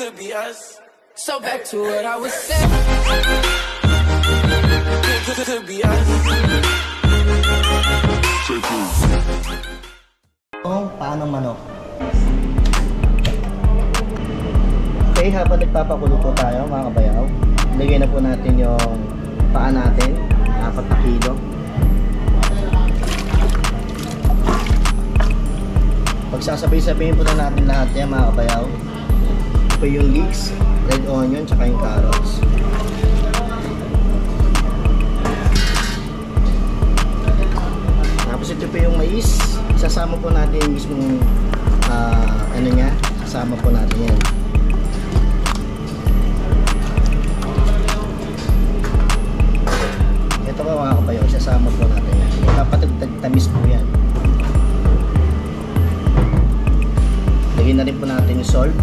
could be us. So back to what I was saying. Could be us. Paa ng manok. Okay, habang nagpapakulo po tayo mga kabayaw, ilagay na po natin yung paa natin, 4 na kilo. Pagsasabay-sabayin po na natin lahat yan mga kabayaw. Ito po yung leeks, red onion, tsaka yung carrots. Tapos ito po yung mais, sasama po natin yung mismong ano niya, sasama po natin yan. Ito po mga kabayaw, sasama po natin yan. Napatagtamis po yan. Lagyan na rin po natin yung salt.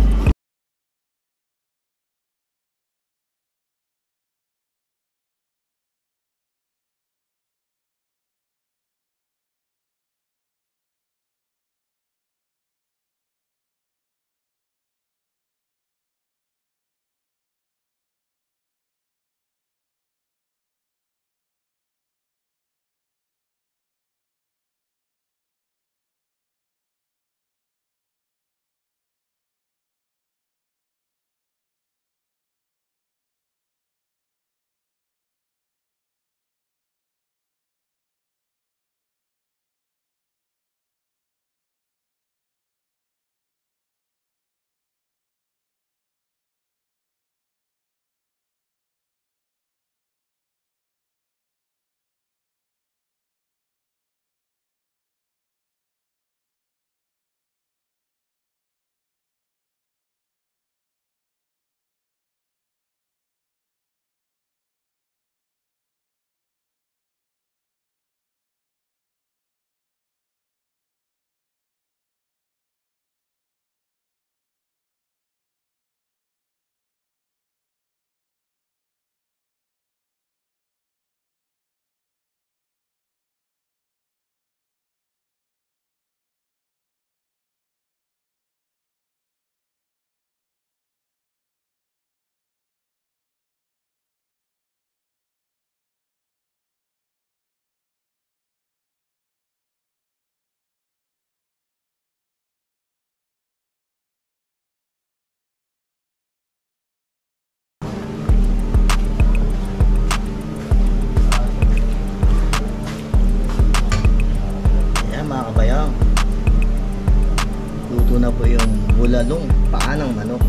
Mga kabayaw, luto na po yung bulalong paa ng manok.